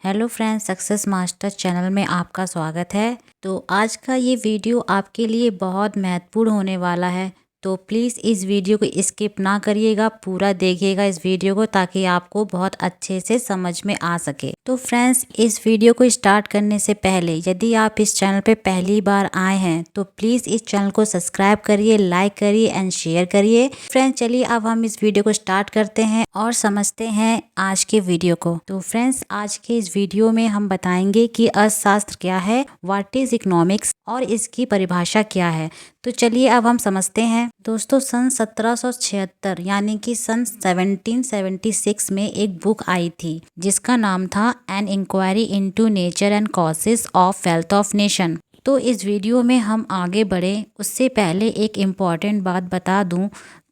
Hello friends, success master channel में आपका स्वागत है। तो आज का ये वीडियो आपके लिए बहुत महत्वपूर्ण होने वाला है, तो प्लीज़ इस वीडियो को स्किप ना करिएगा, पूरा देखिएगा इस वीडियो को ताकि आपको बहुत अच्छे से समझ में आ सके। तो फ्रेंड्स, इस वीडियो को स्टार्ट करने से पहले यदि आप इस चैनल पे पहली बार आए हैं तो प्लीज़ इस चैनल को सब्सक्राइब करिए, लाइक करिए एंड शेयर करिए। फ्रेंड्स, चलिए अब हम इस वीडियो को स्टार्ट करते हैं और समझते हैं आज के वीडियो को। तो फ्रेंड्स, आज के इस वीडियो में हम बताएंगे कि अर्थशास्त्र क्या है, व्हाट इज इकोनॉमिक्स और इसकी परिभाषा क्या है। तो चलिए अब हम समझते हैं। दोस्तों, सन 1776 यानी कि सन 1776 में एक बुक आई थी जिसका नाम था an inquiry into nature and causes of wealth of nation. तो इस वीडियो में हम आगे बढ़े उससे पहले एक इम्पॉर्टेंट बात बता दूं,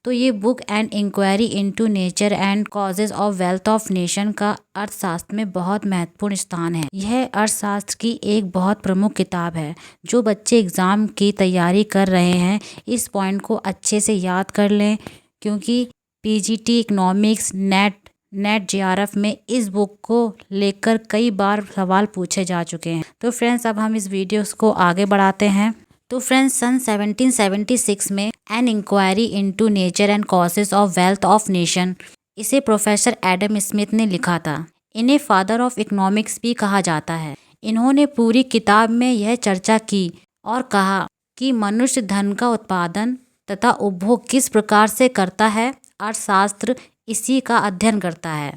तो ये book an inquiry into nature and causes of wealth of nation का अर्थशास्त्र में बहुत महत्वपूर्ण स्थान है। यह अर्थशास्त्र की एक बहुत प्रमुख किताब है। जो बच्चे एग्ज़ाम की तैयारी कर रहे हैं इस पॉइंट को अच्छे से याद कर लें, क्योंकि पीजीटी इकोनॉमिक्स नेट जेआरएफ में इस बुक को लेकर कई बार सवाल पूछे जा चुके हैं। तो फ्रेंड्स, अब हम इस वीडियो को आगे बढ़ाते हैं। तो फ्रेंड्स, सन 1776 में an inquiry into nature and causes of wealth of nation, इसे प्रोफेसर एडम स्मिथ ने लिखा था। इन्हें फादर ऑफ इकोनॉमिक्स भी कहा जाता है। इन्होंने पूरी किताब में यह चर्चा की और कहा कि मनुष्य धन का उत्पादन तथा उपभोग किस प्रकार से करता है, अर्थशास्त्र इसी का अध्ययन करता है।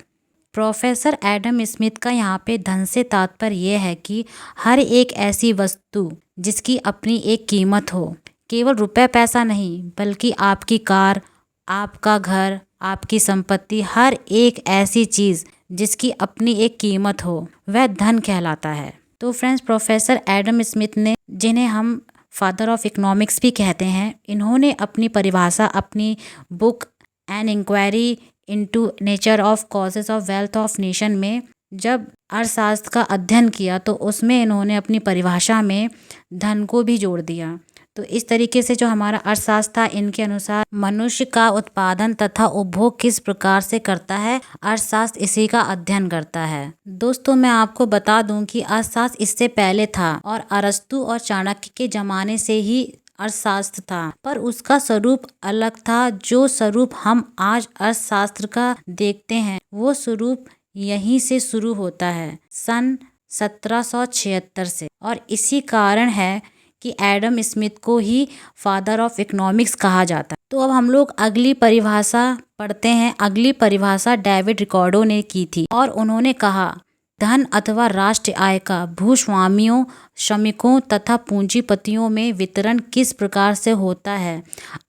प्रोफेसर एडम स्मिथ का यहाँ पे धन से तात्पर्य यह है कि हर एक ऐसी वस्तु जिसकी अपनी एक कीमत हो, केवल रुपए पैसा नहीं बल्कि आपकी कार, आपका घर, आपकी संपत्ति, हर एक ऐसी चीज़ जिसकी अपनी एक कीमत हो वह धन कहलाता है। तो फ्रेंड्स, प्रोफेसर एडम स्मिथ ने, जिन्हें हम फादर ऑफ इकोनॉमिक्स भी कहते हैं, इन्होंने अपनी परिभाषा अपनी book an inquiry into nature of causes of wealth of nation में जब अर्थशास्त्र का अध्ययन किया तो उसमें इन्होंने अपनी परिभाषा में धन को भी जोड़ दिया। तो इस तरीके से जो हमारा अर्थशास्त्र था, इनके अनुसार मनुष्य का उत्पादन तथा उपभोग किस प्रकार से करता है, अर्थशास्त्र इसी का अध्ययन करता है। दोस्तों, मैं आपको बता दूं कि अर्थशास्त्र इससे पहले था और अरस्तु और चाणक्य के जमाने से ही अर्थशास्त्र था, पर उसका स्वरूप अलग था। जो स्वरूप हम आज अर्थशास्त्र का देखते हैं वो स्वरूप यहीं से शुरू होता है, सन 1776 से, और इसी कारण है कि एडम स्मिथ को ही फादर ऑफ इकोनॉमिक्स कहा जाता है। तो अब हम लोग अगली परिभाषा पढ़ते हैं। अगली परिभाषा डेविड रिकार्डो ने की थी और उन्होंने कहा, धन अथवा राष्ट्र आय का भूस्वामियों, श्रमिकों तथा पूंजीपतियों में वितरण किस प्रकार से होता है,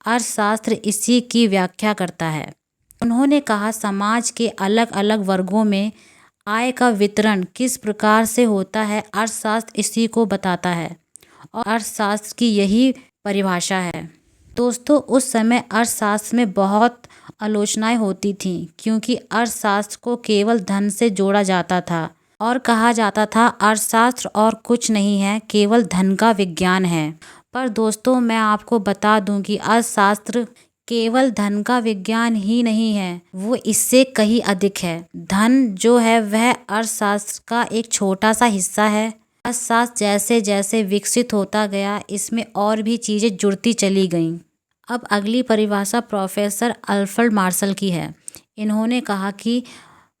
अर्थशास्त्र इसी की व्याख्या करता है। उन्होंने कहा, समाज के अलग अलग वर्गों में आय का वितरण किस प्रकार से होता है, अर्थशास्त्र इसी को बताता है और अर्थशास्त्र की यही परिभाषा है। दोस्तों, उस समय अर्थशास्त्र में बहुत आलोचनाएं होती थीं, क्योंकि अर्थशास्त्र को केवल धन से जोड़ा जाता था और कहा जाता था अर्थशास्त्र और कुछ नहीं है, केवल धन का विज्ञान है। पर दोस्तों, मैं आपको बता दूं कि अर्थशास्त्र केवल धन का विज्ञान ही नहीं है, वो इससे कहीं अधिक है। धन जो है वह अर्थशास्त्र का एक छोटा सा हिस्सा है। अर्थशास्त्र जैसे जैसे विकसित होता गया, इसमें और भी चीज़ें जुड़ती चली गईं। अब अगली परिभाषा प्रोफेसर अल्फ्रेड मार्शल की है। इन्होंने कहा कि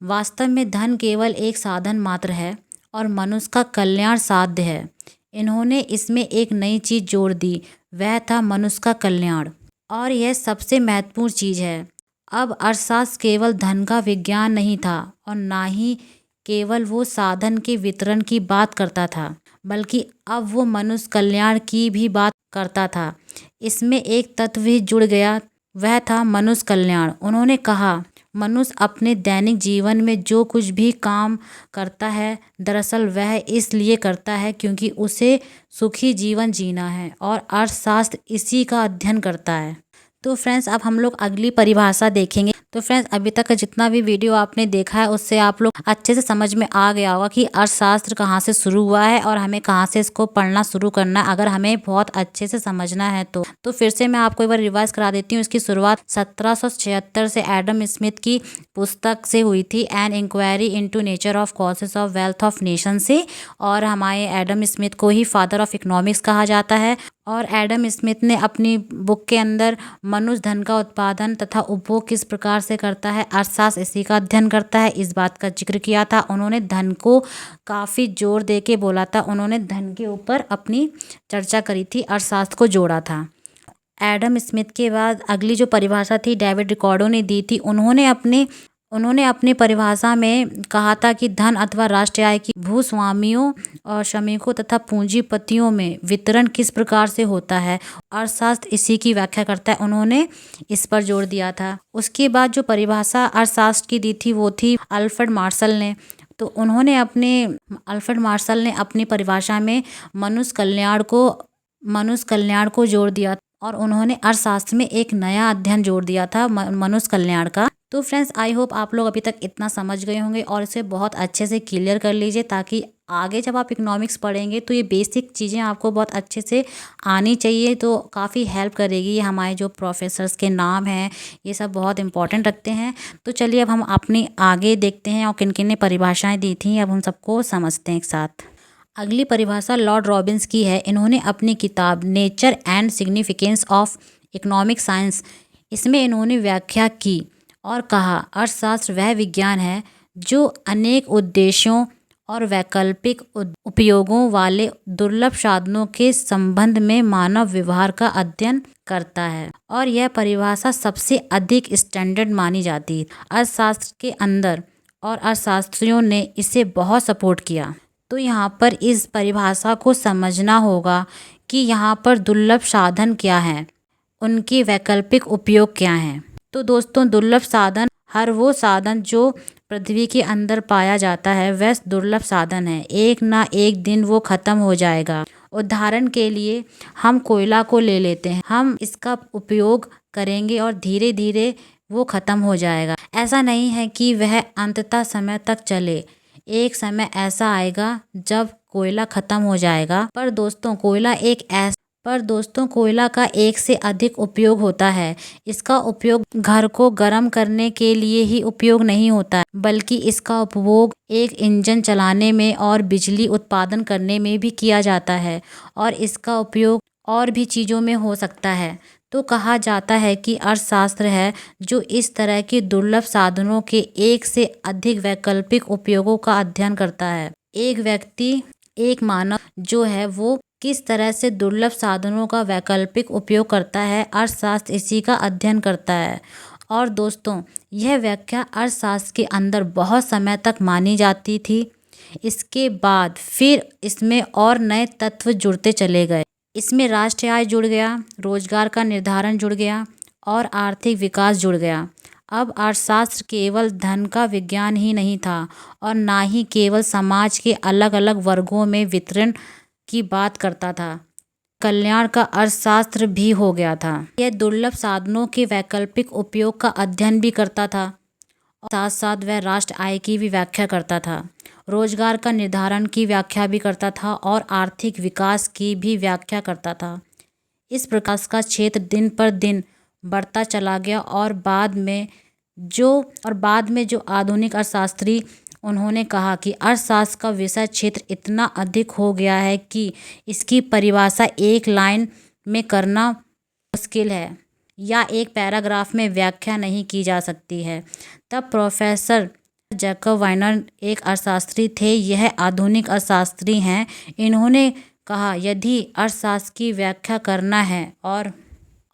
वास्तव में धन केवल एक साधन मात्र है और मनुष्य का कल्याण साध्य है। इन्होंने इसमें एक नई चीज़ जोड़ दी, वह था मनुष्य का कल्याण, और यह सबसे महत्वपूर्ण चीज़ है। अब अर्थशास्त्र केवल धन का विज्ञान नहीं था और ना ही केवल वो साधन के वितरण की बात करता था, बल्कि अब वो मनुष्य कल्याण की भी बात करता था। इसमें एक तत्व भी जुड़ गया, वह था मनुष्य कल्याण। उन्होंने कहा, मनुष्य अपने दैनिक जीवन में जो कुछ भी काम करता है, दरअसल वह इसलिए करता है क्योंकि उसे सुखी जीवन जीना है और अर्थशास्त्र इसी का अध्ययन करता है। तो फ्रेंड्स, अब हम लोग अगली परिभाषा देखेंगे। तो फ्रेंड्स, अभी तक का जितना भी वीडियो आपने देखा है उससे आप लोग अच्छे से समझ में आ गया होगा कि अर्थशास्त्र कहाँ से शुरू हुआ है और हमें कहाँ से इसको पढ़ना शुरू करना है, अगर हमें बहुत अच्छे से समझना है तो फिर से मैं आपको एक बार रिवाइज करा देती हूँ। इसकी शुरुआत 1776 से एडम स्मिथ की पुस्तक से हुई थी, an inquiry into nature of causes of wealth of nation से। और हमारे एडम स्मिथ को ही फादर ऑफ इकोनॉमिक्स कहा जाता है। और एडम स्मिथ ने अपनी बुक के अंदर मनुष्य धन का उत्पादन तथा उपभोग किस प्रकार से करता है, अर्थशास्त्र इसी का अध्ययन करता है, इस बात का जिक्र किया था। उन्होंने धन को काफ़ी जोर दे के बोला था, उन्होंने धन के ऊपर अपनी चर्चा करी थी, अर्थशास्त्र को जोड़ा था। एडम स्मिथ के बाद अगली जो परिभाषा थी डेविड रिकार्डो ने दी थी। उन्होंने अपनी परिभाषा में कहा था कि धन अथवा राष्ट्रीय आय की भूस्वामियों और श्रमिकों तथा पूंजीपतियों में वितरण किस प्रकार से होता है, अर्थशास्त्र इसी की व्याख्या करता है। उन्होंने इस पर जोर दिया था। उसके बाद जो परिभाषा अर्थशास्त्र की दी थी वो थी अल्फ्रेड मार्शल ने। तो अल्फ्रेड मार्शल ने अपनी परिभाषा में मनुष्य कल्याण को जोड़ दिया और उन्होंने अर्थशास्त्र में एक नया अध्ययन जोड़ दिया था, मनुष्य कल्याण का। तो फ्रेंड्स, आई होप आप लोग अभी तक इतना समझ गए होंगे और इसे बहुत अच्छे से क्लियर कर लीजिए, ताकि आगे जब आप इकोनॉमिक्स पढ़ेंगे तो ये बेसिक चीज़ें आपको बहुत अच्छे से आनी चाहिए, तो काफ़ी हेल्प करेगी। ये हमारे जो प्रोफेसर्स के नाम हैं ये सब बहुत इंपॉर्टेंट रखते हैं। तो चलिए अब हम अपनी आगे देखते हैं और किन किन ने परिभाषाएँ दी थी, अब हम सबको समझते हैं एक साथ। अगली परिभाषा लॉर्ड रॉबिन्स की है। इन्होंने अपनी किताब nature and significance of economic science, इसमें इन्होंने व्याख्या की और कहा, अर्थशास्त्र वह विज्ञान है जो अनेक उद्देश्यों और वैकल्पिक उपयोगों वाले दुर्लभ साधनों के संबंध में मानव व्यवहार का अध्ययन करता है। और यह परिभाषा सबसे अधिक स्टैंडर्ड मानी जाती है अर्थशास्त्र के अंदर, और अर्थशास्त्रियों ने इसे बहुत सपोर्ट किया। तो यहाँ पर इस परिभाषा को समझना होगा कि यहाँ पर दुर्लभ साधन क्या हैं, उनके वैकल्पिक उपयोग क्या हैं। तो दोस्तों, दुर्लभ साधन हर वो साधन जो पृथ्वी के अंदर पाया जाता है वह दुर्लभ साधन है, एक ना एक दिन वो खत्म हो जाएगा। उदाहरण के लिए हम कोयला को ले लेते हैं, हम इसका उपयोग करेंगे और धीरे धीरे वो खत्म हो जाएगा। ऐसा नहीं है कि वह अंततः समय तक चले, एक समय ऐसा आएगा जब कोयला खत्म हो जाएगा। पर दोस्तों कोयला का एक से अधिक उपयोग होता है। इसका उपयोग घर को गर्म करने के लिए ही उपयोग नहीं होता है, बल्कि इसका उपयोग एक इंजन चलाने में और बिजली उत्पादन करने में भी किया जाता है, और इसका उपयोग और भी चीज़ों में हो सकता है। तो कहा जाता है कि अर्थशास्त्र है जो इस तरह के दुर्लभ साधनों के एक से अधिक वैकल्पिक उपयोगों का अध्ययन करता है। एक मानव जो है वो किस तरह से दुर्लभ साधनों का वैकल्पिक उपयोग करता है, अर्थशास्त्र इसी का अध्ययन करता है। और दोस्तों, यह व्याख्या अर्थशास्त्र के अंदर बहुत समय तक मानी जाती थी। इसके बाद फिर इसमें और नए तत्व जुड़ते चले गए। इसमें राष्ट्रीय आय जुड़ गया, रोजगार का निर्धारण जुड़ गया और आर्थिक विकास जुड़ गया। अब अर्थशास्त्र केवल धन का विज्ञान ही नहीं था और ना ही केवल समाज के अलग अलग वर्गों में वितरण की बात करता था, कल्याण का अर्थशास्त्र भी हो गया था। यह दुर्लभ साधनों के वैकल्पिक उपयोग का अध्ययन भी करता था और साथ साथ वह राष्ट्र आय की भी व्याख्या करता था, रोजगार का निर्धारण की व्याख्या भी करता था और आर्थिक विकास की भी व्याख्या करता था। इस प्रकार का क्षेत्र दिन पर दिन बढ़ता चला गया और बाद में जो आधुनिक अर्थशास्त्री, उन्होंने कहा कि अर्थशास्त्र का विषय क्षेत्र इतना अधिक हो गया है कि इसकी परिभाषा एक लाइन में करना मुश्किल है या एक पैराग्राफ में व्याख्या नहीं की जा सकती है। तब प्रोफेसर जैकब वाइनर एक अर्थशास्त्री थे, यह आधुनिक अर्थशास्त्री हैं। इन्होंने कहा, यदि अर्थशास्त्र की व्याख्या करना है और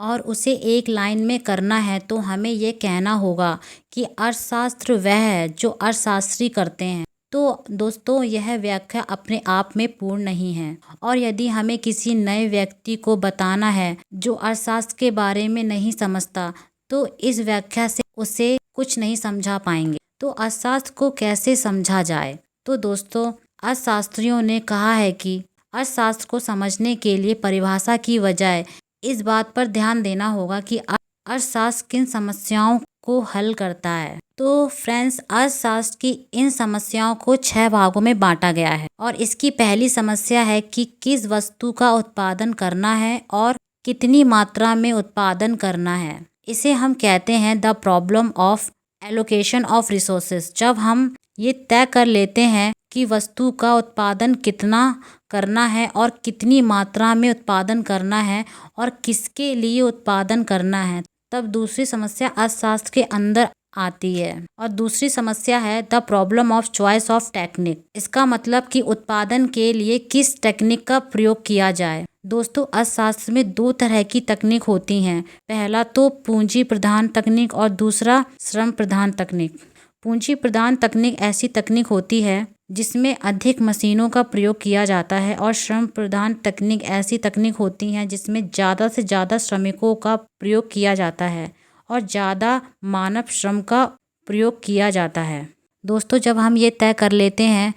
उसे एक लाइन में करना है तो हमें यह कहना होगा कि अर्थशास्त्र वह है जो अर्थशास्त्री करते हैं। तो दोस्तों, यह व्याख्या अपने आप में पूर्ण नहीं है, और यदि हमें किसी नए व्यक्ति को बताना है जो अर्थशास्त्र के बारे में नहीं समझता, तो इस व्याख्या से उसे कुछ नहीं समझा पाएंगे। तो अर्थशास्त्र को कैसे समझा जाए? तो दोस्तों, अर्थशास्त्रियों ने कहा है कि अर्थशास्त्र को समझने के लिए परिभाषा की बजाय इस बात पर ध्यान देना होगा कि अर्थशास्त्र किन समस्याओं को हल करता है। तो फ्रेंड्स, अर्थशास्त्र की इन समस्याओं को 6 भागों में बांटा गया है और इसकी पहली समस्या है कि किस वस्तु का उत्पादन करना है और कितनी मात्रा में उत्पादन करना है। इसे हम कहते हैं the problem of allocation of resources. जब हम ये तय कर लेते हैं कि वस्तु का उत्पादन कितना करना है और कितनी मात्रा में उत्पादन करना है और किसके लिए उत्पादन करना है, तब दूसरी समस्या अर्थशास्त्र के अंदर आती है। और दूसरी समस्या है the problem of choice of technique. इसका मतलब कि उत्पादन के लिए किस टेक्निक का प्रयोग किया जाए। दोस्तों, अर्थशास्त्र में 2 तरह की तकनीक होती हैं। पहला तो पूंजी प्रधान तकनीक और दूसरा श्रम प्रधान तकनीक। पूंजी प्रधान तकनीक ऐसी तकनीक होती है जिसमें अधिक मशीनों का प्रयोग किया जाता है और श्रम प्रधान तकनीक ऐसी तकनीक होती हैं जिसमें ज़्यादा से ज़्यादा श्रमिकों का प्रयोग किया जाता है और ज़्यादा मानव श्रम का प्रयोग किया जाता है। दोस्तों, जब हम ये तय कर लेते हैं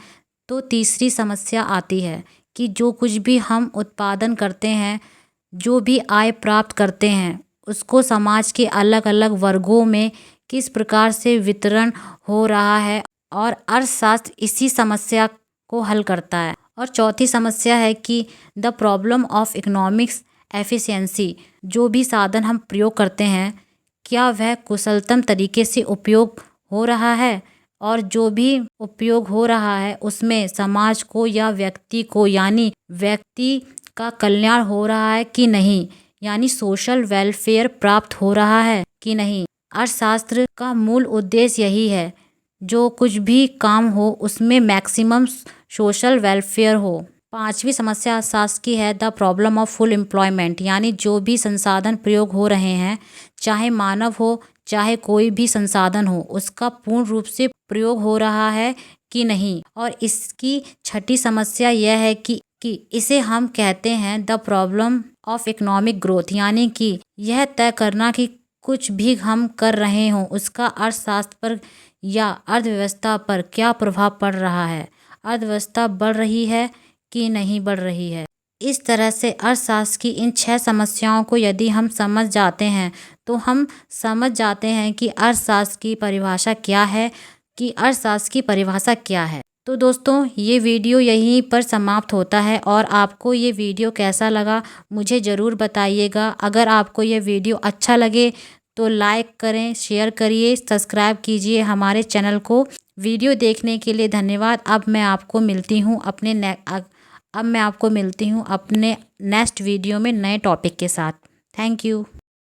तो तीसरी समस्या आती है कि जो कुछ भी हम उत्पादन करते हैं, जो भी आय प्राप्त करते हैं, उसको समाज के अलग अलग वर्गों में किस प्रकार से वितरण हो रहा है और अर्थशास्त्र इसी समस्या को हल करता है। और चौथी समस्या है कि the problem of economics efficiency. जो भी साधन हम प्रयोग करते हैं, क्या वह कुशलतम तरीके से उपयोग हो रहा है और जो भी उपयोग हो रहा है उसमें समाज को या व्यक्ति को यानी व्यक्ति का कल्याण हो रहा है कि नहीं, यानी सोशल वेलफेयर प्राप्त हो रहा है कि नहीं। अर्थशास्त्र का मूल उद्देश्य यही है, जो कुछ भी काम हो उसमें मैक्सिमम सोशल वेलफेयर हो। पांचवी समस्या अर्थशास्त्र की है the problem of full employment, यानी जो भी संसाधन प्रयोग हो रहे हैं, चाहे मानव हो चाहे कोई भी संसाधन हो, उसका पूर्ण रूप से प्रयोग हो रहा है कि नहीं। और इसकी छठी समस्या यह है कि इसे हम कहते हैं the problem of economic growth, यानी कि यह तय करना कि कुछ भी हम कर रहे हों उसका अर्थशास्त्र पर या अर्थव्यवस्था पर क्या प्रभाव पड़ रहा है, अर्थव्यवस्था बढ़ रही है कि नहीं बढ़ रही है। इस तरह से अर्थशास्त्र की इन 6 समस्याओं को यदि हम समझ जाते हैं तो हम समझ जाते हैं कि अर्थशास्त्र की परिभाषा क्या है, कि अर्थशास्त्र की परिभाषा क्या है। तो दोस्तों, ये वीडियो यहीं पर समाप्त होता है और आपको ये वीडियो कैसा लगा मुझे ज़रूर बताइएगा। अगर आपको ये वीडियो अच्छा लगे तो लाइक करें, शेयर करिए, सब्सक्राइब कीजिए हमारे चैनल को। वीडियो देखने के लिए धन्यवाद। अब मैं आपको मिलती हूँ अपने नेक्स्ट वीडियो में नए टॉपिक के साथ। Thank you.